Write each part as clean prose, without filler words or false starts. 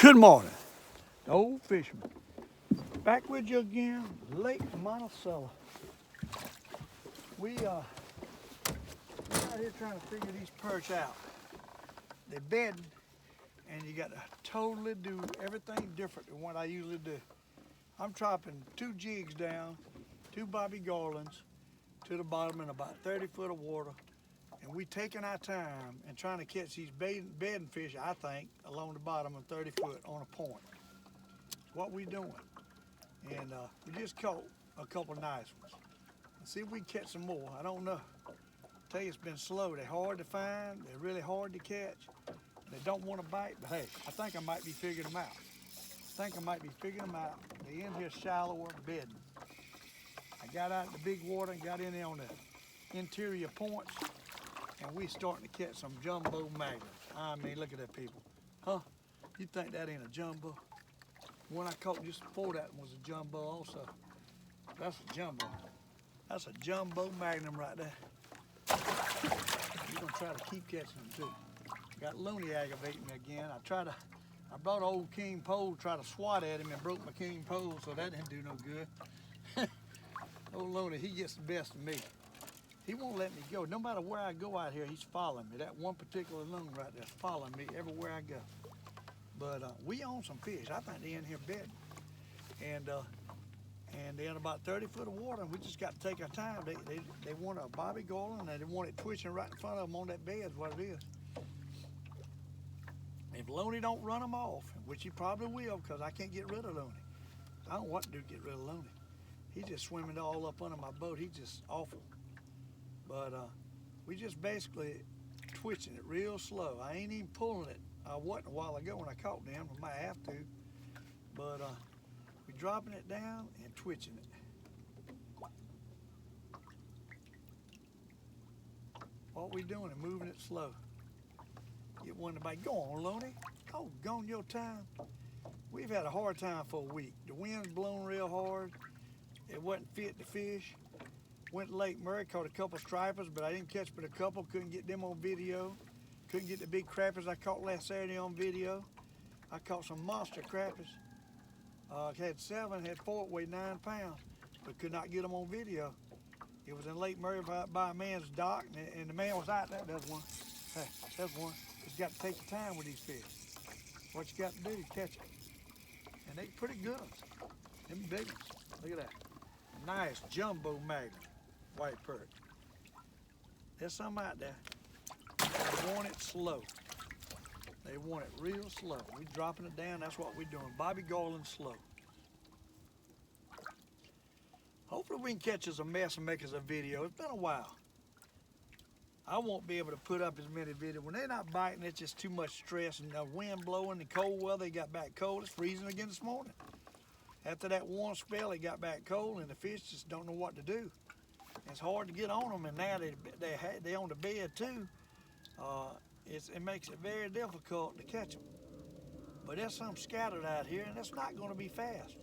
Good morning, Old Fisherman. Back with you again, Lake Monticello. We're out here trying to figure these perch out. They're bedding, and you got to totally do everything different than what I usually do. I'm dropping 2 jigs down, 2 bobby garlands to the bottom in about 30 foot of water, and we taking our time and trying to catch these bedding fish, I think, along the bottom of 30 foot on a point. What we doing. And we just caught a couple nice ones. Let's see if we can catch some more. I don't know. I tell you, it's been slow. They're hard to find. They're really hard to catch. They don't want to bite, but hey, I think I might be figuring them out. They're in here shallower bedding. I got out in the big water and got in there on the interior points, and we starting to catch some jumbo magnums. I mean, look at that, people. Huh? You think that ain't a jumbo? One I caught just before that was a jumbo also. That's a jumbo. That's a jumbo magnum right there. We're gonna try to keep catching them too. Got Looney aggravating me again. I brought an old king pole, tried to swat at him and broke my king pole, so that didn't do no good. Old Looney, he gets the best of me. He won't let me go. No matter where I go out here, he's following me. That one particular loon right there is following me everywhere I go. But we own some fish. I think they're in here bedding. And they're in about 30 foot of water, and we just got to take our time. They want a bobby garland, and they want it twitching right in front of them on that bed is what it is. If Looney don't run them off, which he probably will because I can't get rid of Looney. I don't want to do get rid of Looney. He's just swimming all up under my boat. He's just awful. But we just basically twitching it real slow. I ain't even pulling it. I wasn't a while ago when I caught them. I might have to. But we're dropping it down and twitching it. What we doing is moving it slow. Get one to bite. Go on, Looney. Oh, gone your time. We've had a hard time for a week. The wind's blown real hard. It wasn't fit to fish. Went to Lake Murray, caught a couple stripers, but I didn't catch but a couple. Couldn't get them on video. Couldn't get the big crappers I caught last Saturday on video. I caught some monster crappers. Had 7, had 4, weighed 9 pounds, but could not get them on video. It was in Lake Murray by a man's dock, and the man was out there. There's one. Hey, there's one. You got to take your time with these fish. What you got to do is catch them. And they pretty good ones. Them big ones. Look at that. Nice jumbo magnum, white perch. There's some out there. They want it slow. They want it real slow. We're dropping it down. That's what we're doing. Bobby garland slow. Hopefully we can catch us a mess and make us a video. It's been a while. I won't be able to put up as many videos. When they're not biting, it's just too much stress, and the wind blowing, the cold weather, they got back cold. It's freezing again this morning. After that warm spell, they got back cold, and the fish just don't know what to do. It's hard to get on them, and now they on the bed too. It makes it very difficult to catch them. But there's some scattered out here, and it's not going to be fast.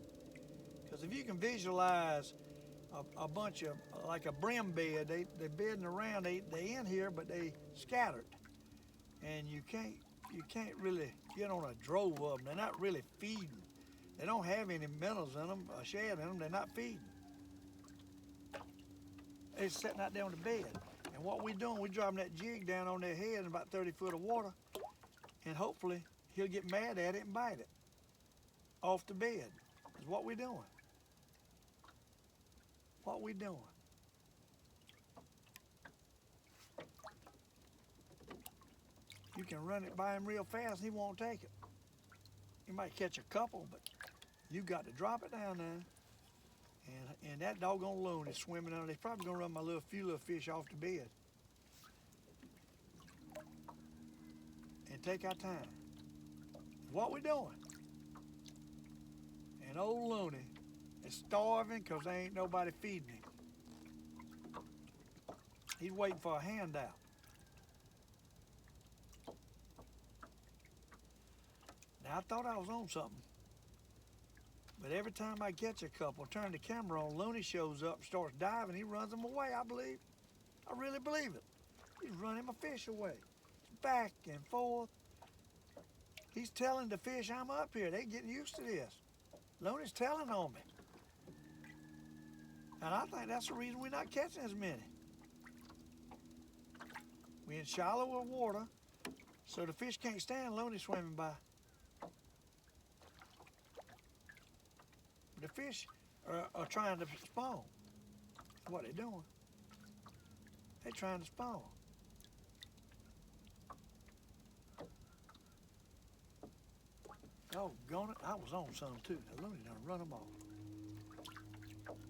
Because if you can visualize a bunch of, like a brim bed, they're bedding around, they in here, but they scattered. And you can't really get on a drove of them. They're not really feeding. They don't have any minnows in them, a shad in them, they're not feeding. They're sitting out there on the bed. And what we're doing, we're dropping that jig down on their head in about 30 foot of water, and hopefully he'll get mad at it and bite it off the bed. Is what we're doing. What we doing. You can run it by him real fast, he won't take it. You might catch a couple, but you got to drop it down there. And that doggone loon is swimming under. He's probably gonna run my few little fish off the bed. And take our time. What we doing? And old Looney is starving because there ain't nobody feeding him. He's waiting for a handout. Now I thought I was on something. But every time I catch a couple, turn the camera on, Looney shows up, starts diving, he runs them away, I believe. I really believe it. He's running my fish away. Back and forth. He's telling the fish I'm up here. They getting used to this. Loney's telling on me. And I think that's the reason we're not catching as many. We're in shallower water, so the fish can't stand Loney swimming by. The fish are trying to spawn. That's what they're doing. They're trying to spawn. Doggone it, I was on some too. Now Loney done run them off.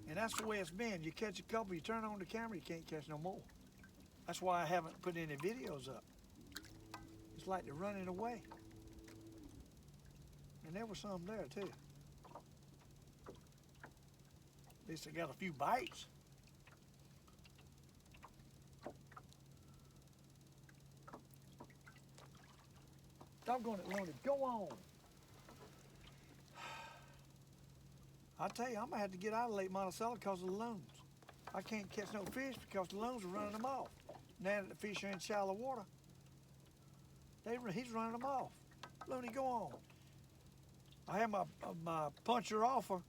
And that's the way it's been. You catch a couple, you turn on the camera, you can't catch no more. That's why I haven't put any videos up. It's like they're running away. And there was some there too. At least I got a few bites. Doggone it, Loney, go on. I tell you, I'm gonna have to get out of Lake Monticello because of the loons. I can't catch no fish because the loons are running them off. Now that the fish are in shallow water, he's running them off. Loney, go on. I had my puncher offer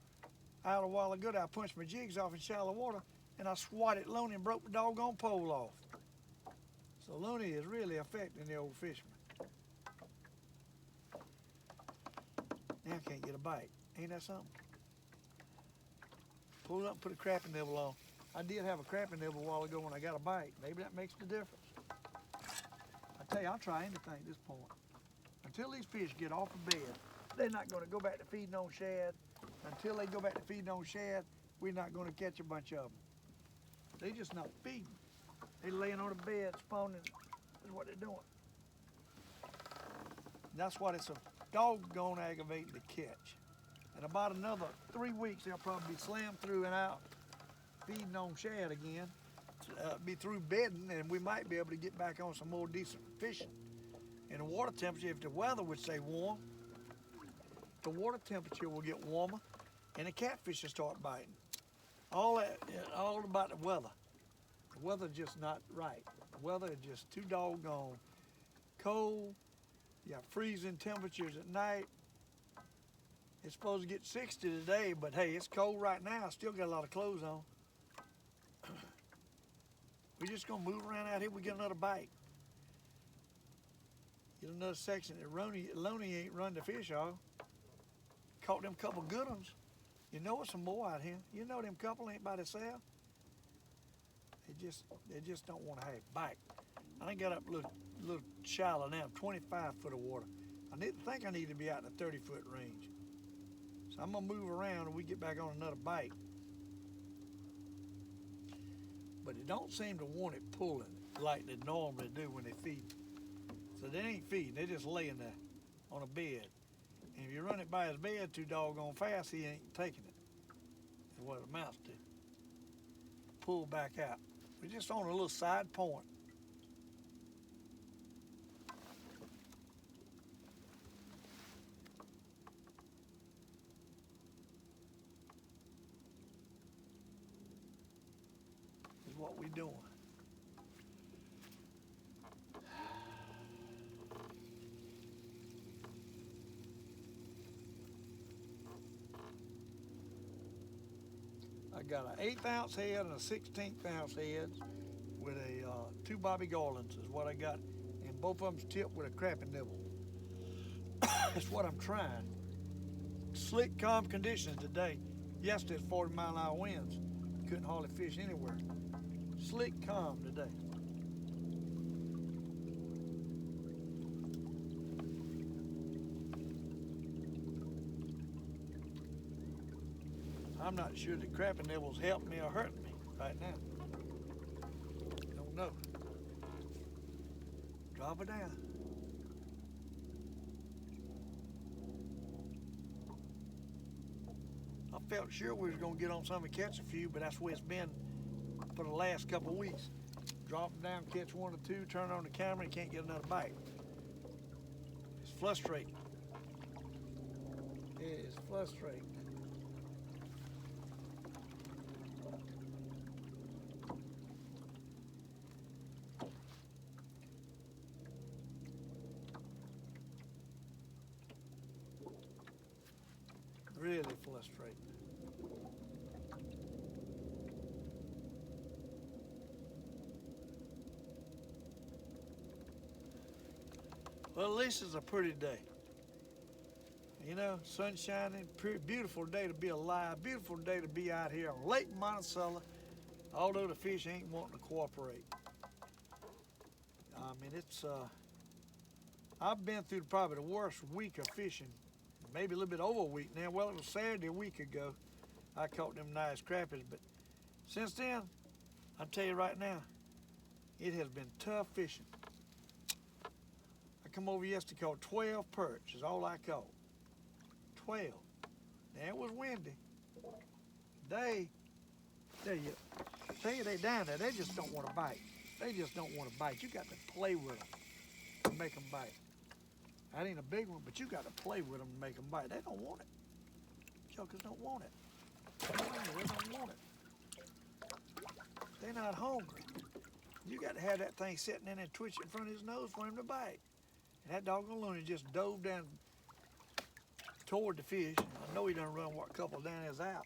out a while ago. I punched my jigs off in shallow water, and I swatted Loney and broke the doggone pole off. So Loney is really affecting the Old Fisherman. Now I can't get a bite. Ain't that something? Pull it up and put a crappie nibble on. I did have a crappie nibble a while ago when I got a bite. Maybe that makes the difference. I tell you, I'll try anything at this point. Until these fish get off the bed, they're not going to go back to feeding on shad. Until they go back to feeding on shad, we're not going to catch a bunch of them. They're just not feeding. They're laying on the bed, spawning. That's what they're doing. And that's what it's a doggone aggravating to catch. In about another 3 weeks, they'll probably be slammed through and out, feeding on shad again, be through bedding, and we might be able to get back on some more decent fishing. And the water temperature, if the weather would stay warm, the water temperature will get warmer, and the catfish will start biting. All about the weather. The weather's just not right. The weather is just too doggone cold. You got freezing temperatures at night. It's supposed to get 60 today, but hey, it's cold right now. I still got a lot of clothes on. We're just gonna move around out here. We get another bite. Get another section that Loney ain't run the fish off. Caught them couple good ones. You know there's some more out here. You know them couple ain't by themselves. They just don't want to have a bite. I done got up a little shallow now, 25 foot of water. I need to be out in the 30-foot range. So I'm gonna move around and we get back on another bite. But it don't seem to want it pulling like they normally do when they feed. So they ain't feeding, they just laying there on a bed. And if you run it by his bed too doggone fast, he ain't taking it. That's what it amounts to. Pull back out. We're just on a little side point. Is what we're doing. I got an 1/8 ounce head and a 1/16 ounce head with a 2 Bobby Garlands is what I got. And both of them's tipped with a crappie nibble. That's what I'm trying. Slick, calm conditions today. Yesterday's 40-mile-an-hour winds. Couldn't hardly fish anywhere. Slick, calm today. I'm not sure the crappie nibble's helping me or hurting me right now. Don't know. Drop it down. I felt sure we was gonna get on some and catch a few, but that's the way it's been for the last couple of weeks. Drop them down, catch 1 or 2, turn on the camera, and can't get another bite. It's frustrating. It is frustrating. Really frustrating. Well, at least it's a pretty day. You know, sun shining, pretty beautiful day to be alive, beautiful day to be out here on Lake Monticello, although the fish ain't wanting to cooperate. I mean, I've been through probably the worst week of fishing, maybe a little bit over a week now. Well, it was Saturday a week ago. I caught them nice crappies, but since then, I'll tell you right now, it has been tough fishing. I come over yesterday, caught 12 perch, is all I caught. 12. Now it was windy. They down there, they just don't want to bite. They just don't want to bite. You got to play with them to make them bite. That ain't a big one, but you got to play with them to make them bite. They don't want it. Jokers don't want it. They don't want it. They're not hungry. You got to have that thing sitting in and twitch in front of his nose for him to bite. And that doggone loony just dove down toward the fish. I know he done run what couple down his out.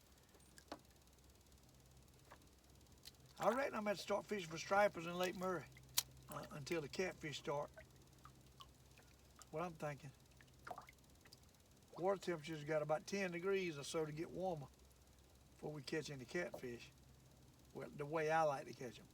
I reckon I'm going to start fishing for stripers in Lake Murray until the catfish start. What I'm thinking. Water temperature's got about 10 degrees or so to get warmer before we catch any catfish. Well, the way I like to catch them.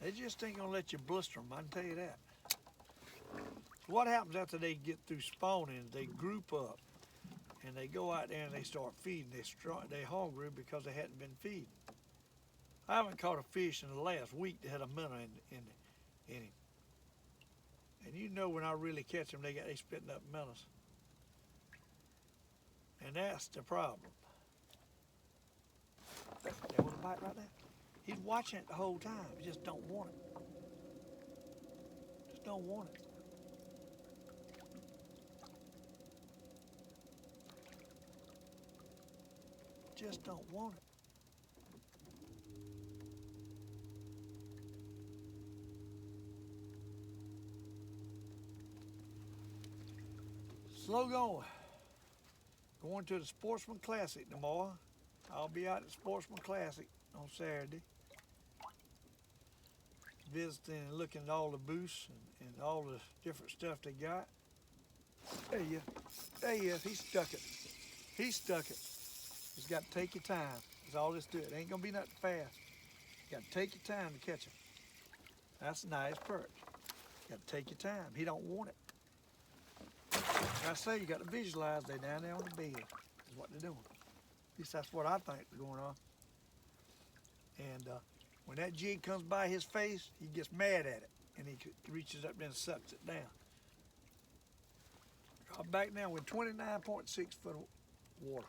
They just ain't gonna let you blister them, I can tell you that. So what happens after they get through spawning, they group up and they go out there and they start feeding. They're hungry because they hadn't been feeding. I haven't caught a fish in the last week that had a minnow in him. And you know when I really catch them, they spitting up minnows. And that's the problem. That was a bite right there. He's watching it the whole time. He just don't want it. Just don't want it. Just don't want it. Slow going. Going to the Sportsman Classic tomorrow. I'll be out at Sportsman Classic on Saturday. Visiting and looking at all the booths and all the different stuff they got. There he is. There he is. He stuck it. He stuck it. Just got to take your time. That's all this do. It ain't going to be nothing fast. You got to take your time to catch him. That's a nice perch. You got to take your time. He don't want it. Like I say, you got to visualize they down there on the bed is what they're doing. At least that's what I think is going on. And when that jig comes by his face, he gets mad at it. And he reaches up there and sucks it down. Drop back now with 29.6 foot of water.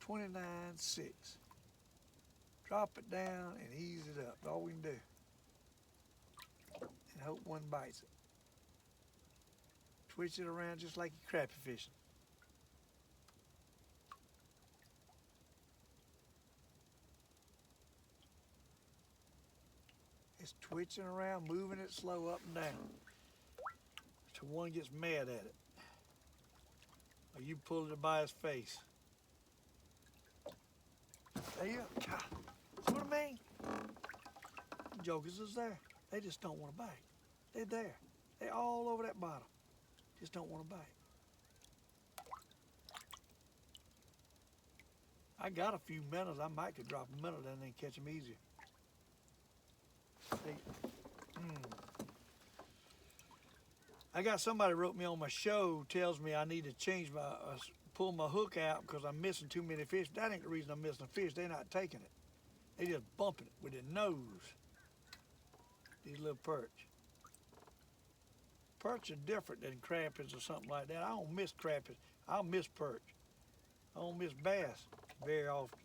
29.6. Drop it down and ease it up. That's all we can do. And hope one bites it. Twitch it around just like you're crappie fishing. It's twitching around, moving it slow up and down. So one gets mad at it. Or you pull it by his face. There you go. God, see what I mean? The jokers is there. They just don't want to bite. They're there. They're all over that bottom. Just don't want to bite. I got a few minnows. I might could drop a minnow down there and catch them easier. I got somebody wrote me on my show, tells me I need to change my, pull my hook out because I'm missing too many fish. That ain't the reason I'm missing the fish. They're not taking it. They just bumping it with their nose. These little perch. Perch are different than crappies or something like that. I don't miss crappies. I'll miss perch. I don't miss bass very often.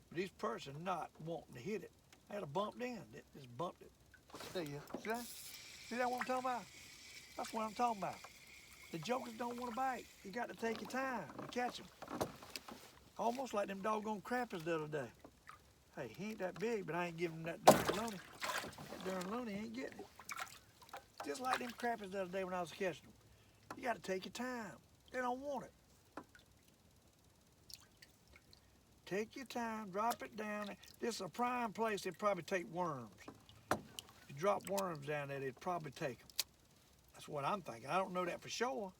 But these perch are not wanting to hit it. I had a bumped end. It just bumped it. There you go. See that? See that what I'm talking about? That's what I'm talking about. The jokers don't want to bite. You got to take your time to catch them. Almost like them doggone crappers the other day. Hey, he ain't that big, but I ain't giving him that darn loony. That darn loony ain't getting it. Just like them crappers the other day when I was catching them. You got to take your time. They don't want it. Take your time, drop it down. This is a prime place they'd probably take worms. If you drop worms down there, they'd probably take them. That's what I'm thinking. I don't know that for sure,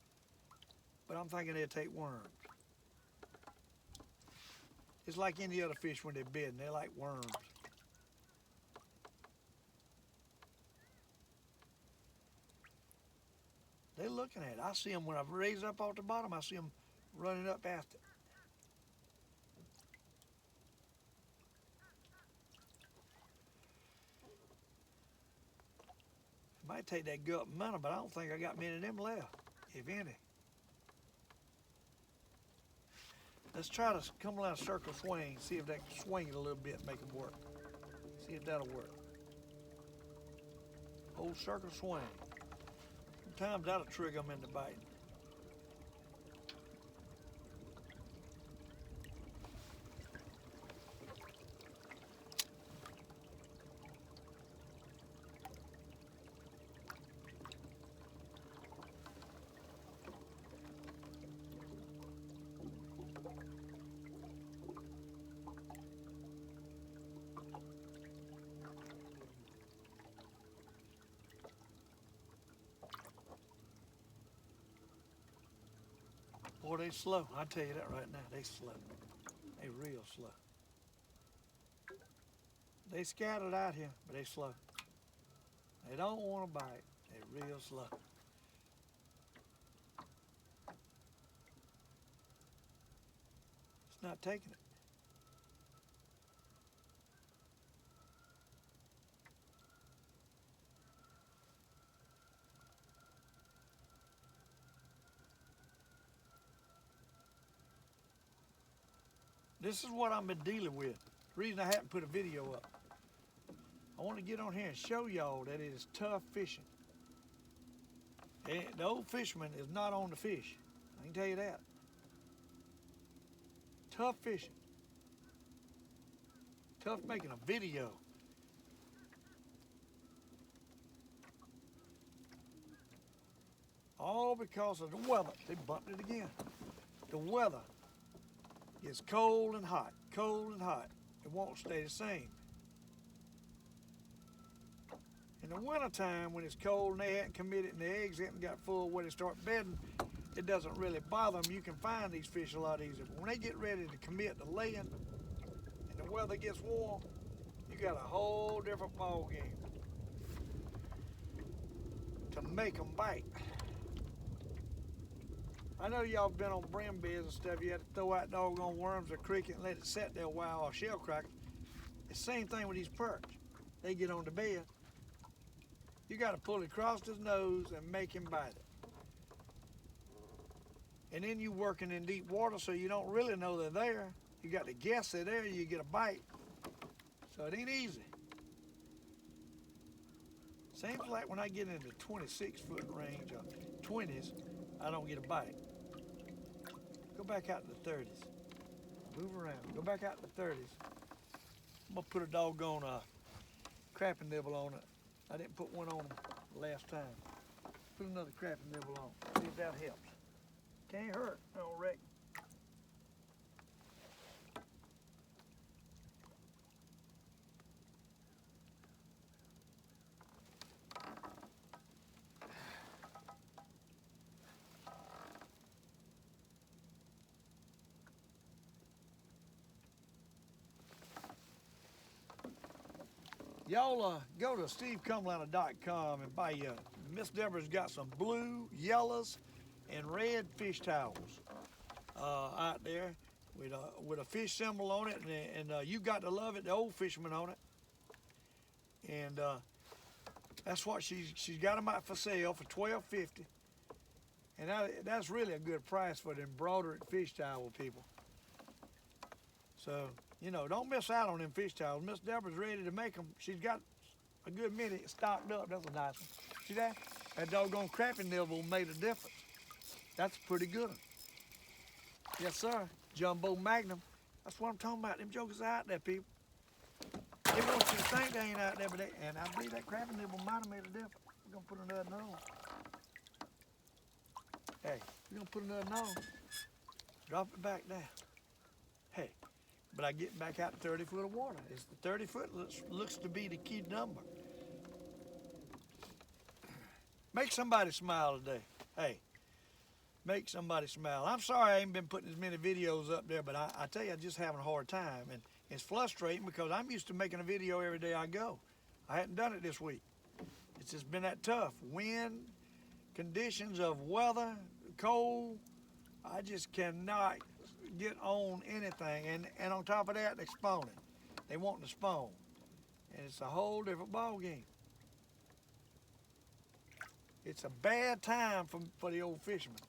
but I'm thinking they'd take worms. It's like any other fish when they're bidding. They like worms. They're looking at it. I see them when I raise up off the bottom. I see them running up after it. It might take that gut minute, but I don't think I got many of them left, if any. Let's try to come around a circle swing, see if that can swing it a little bit and make them work. See if that'll work. Old circle swing. Sometimes that'll trigger them into biting. Boy, they slow. I tell you that right now. They slow. They real slow. They scattered out here, but they slow. They don't want to bite. They're real slow. It's not taking it. This is what I've been dealing with. The reason I haven't put a video up. I want to get on here and show y'all that it is tough fishing. The Old Fisherman is not on the fish. I can tell you that. Tough fishing. Tough making a video. All because of the weather. They bumped it again. The weather gets cold and hot, cold and hot. It won't stay the same. In the wintertime, when it's cold and they hadn't committed and the eggs hadn't got full where they start bedding, it doesn't really bother them. You can find these fish a lot easier. But when they get ready to commit to laying and the weather gets warm, you got a whole different ball game to make them bite. I know y'all been on brim beds and stuff. You had to throw out doggone worms or cricket and let it set there a while or shell crackers. It's the same thing with these perch. They get on the bed. You got to pull it across his nose and make him bite it. And then you working in deep water, so you don't really know they're there. You got to guess they're there, you get a bite. So it ain't easy. Seems like when I get into 26-foot range or 20s, I don't get a bite. Go back out to the 30s. Move around. Go back out to the 30s. I'm gonna put a doggone crapping nibble on it. I didn't put one on last time. Put another crapping nibble on. See if that helps. Can't hurt, I don't reckon. Y'all go to stevecumliner.com and buy you. Miss Deborah's got some blue, yellows, and red fish towels out there with a fish symbol on it, and You Got to Love It, the Old Fisherman on it. And that's what she's got them out for sale for $12.50, and that's really a good price for the embroidered fish towel, people. So You know, don't miss out on them fish towels. Miss Deborah's ready to make them. She's got a good many stocked up. That's a nice one. See that? That doggone crappie nibble made a difference. That's a pretty good one. Yes, sir. Jumbo Magnum. That's what I'm talking about. Them jokers are out there, people. They want you to think they ain't out there, but and I believe that crappie nibble might have made a difference. We're going to put another on. Hey, we're going to put another on. Drop it back down. Hey, but I get back out to 30 foot of water. It's the 30 foot looks to be the key number. Make somebody smile today. Hey, make somebody smile. I'm sorry I ain't been putting as many videos up there, but I tell you, I'm just having a hard time. And it's frustrating because I'm used to making a video every day I go. I hadn't done it this week. It's just been that tough. Wind, conditions of weather, cold. I just cannot get on anything. And on top of that, they're spawning. They want to spawn. And it's a whole different ball game. It's a bad time for the old fishermen.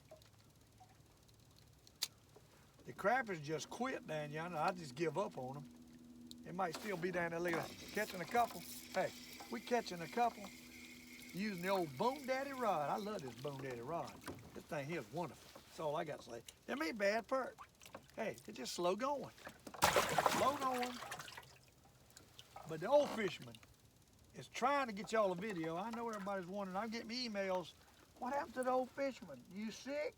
The crappers just quit down yonder. I just give up on them. It might still be down there. Look at that. Catching a couple. Hey, we catching a couple using the old Bone Daddy rod. I love this Bone Daddy rod. This thing here is wonderful. That's all I got to say. Them ain't bad perch. Hey, it's just slow going. Slow going. But the old fisherman is trying to get y'all a video. I know everybody's wondering. I'm getting emails. What happened to the old fisherman? You sick?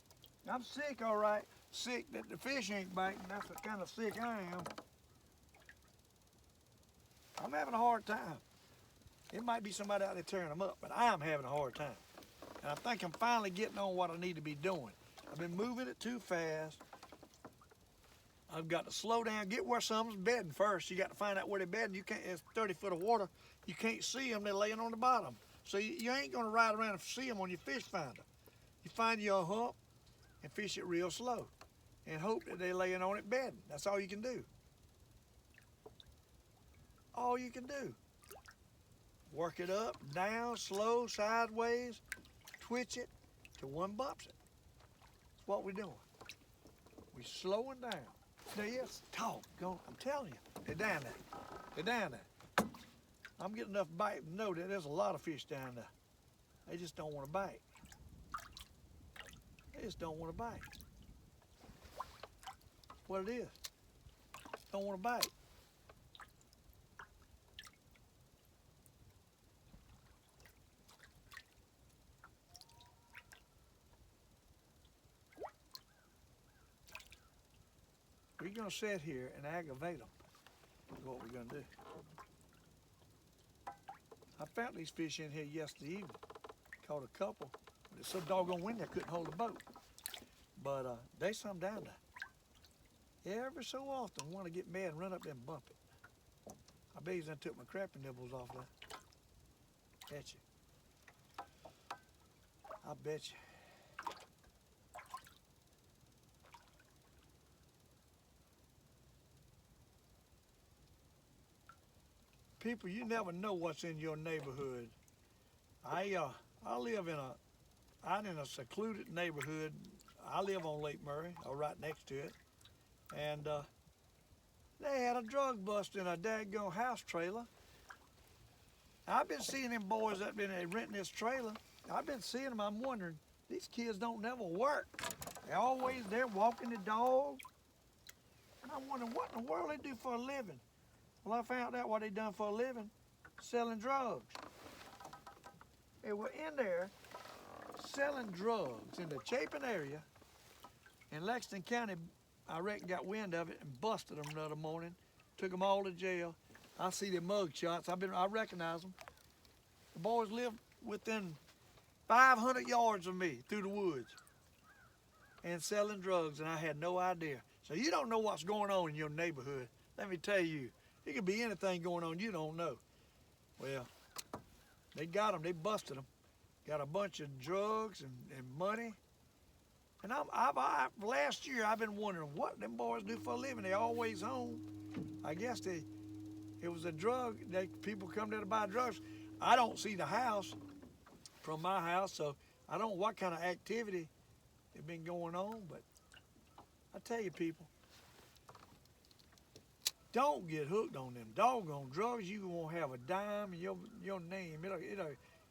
I'm sick, all right. Sick that the fish ain't biting. That's the kind of sick I am. I'm having a hard time. It might be somebody out there tearing them up, but I'm having a hard time. And I think I'm finally getting on what I need to be doing. I've been moving it too fast. I've got to slow down, get where something's bedding first. You got to find out where they're bedding. You can't, it's 30 foot of water. You can't see them, they're laying on the bottom. So you ain't gonna ride around and see them on your fish finder. You find your hump and fish it real slow and hope that they're laying on it bedding. That's all you can do. All you can do. Work it up, down, slow, sideways, twitch it till one bumps it. That's what we're doing. We're slowing down. There is talk going. I'm telling you, they're down there. They're down there. I'm getting enough bite to know that there's a lot of fish down there. They just don't want to bite. They just don't want to bite. That's what it is. Don't want to bite. We're gonna sit here and aggravate them. Is what we're gonna do. I found these fish in here yesterday evening. Caught a couple, but it's so doggone windy I couldn't hold the boat. But there's some down there. Every so often, I want to get mad and run up there and bump it. I bet he's done took my crappie nibbles off there. Bet you. I bet you. People, you never know what's in your neighborhood. I live out in a secluded neighborhood. I live on Lake Murray, or right next to it. And they had a drug bust in a daggone house trailer. I've been seeing them boys that been renting this trailer. I've been seeing them. I'm wondering, these kids don't never work. They're always there walking the dog. And I'm wondering what in the world they do for a living. Well, I found out what they done for a living, selling drugs. They were in there selling drugs in the Chapin area. In Lexington County, I reckon got wind of it and busted them the other morning. Took them all to jail. I see their mug shots. I recognize them. The boys live within 500 yards of me through the woods and selling drugs, and I had no idea. So you don't know what's going on in your neighborhood. Let me tell you. It could be anything going on you don't know. Well, they got them. They busted them. Got a bunch of drugs and money. And last year I've been wondering what them boys do for a living. They always home. I guess it was a drug. People come there to buy drugs. I don't see the house from my house, so I don't know what kind of activity has been going on. But I tell you, people. Don't get hooked on them doggone drugs. You won't have a dime in your name.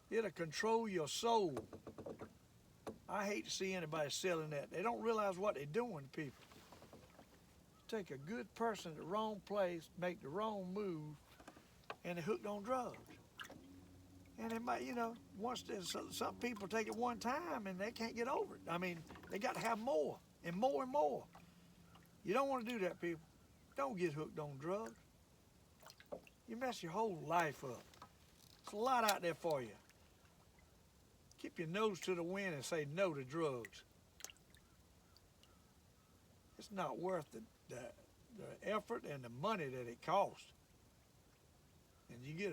It'll control your soul. I hate to see anybody selling that. They don't realize what they're doing to people. Take a good person at the wrong place, make the wrong move, and they're hooked on drugs. And it might, some people take it one time and they can't get over it. I mean, they got to have more and more and more. You don't want to do that, people. Don't get hooked on drugs. You mess your whole life up. There's a lot out there for you. Keep your nose to the wind and say no to drugs. It's not worth the effort and the money that it costs. And you get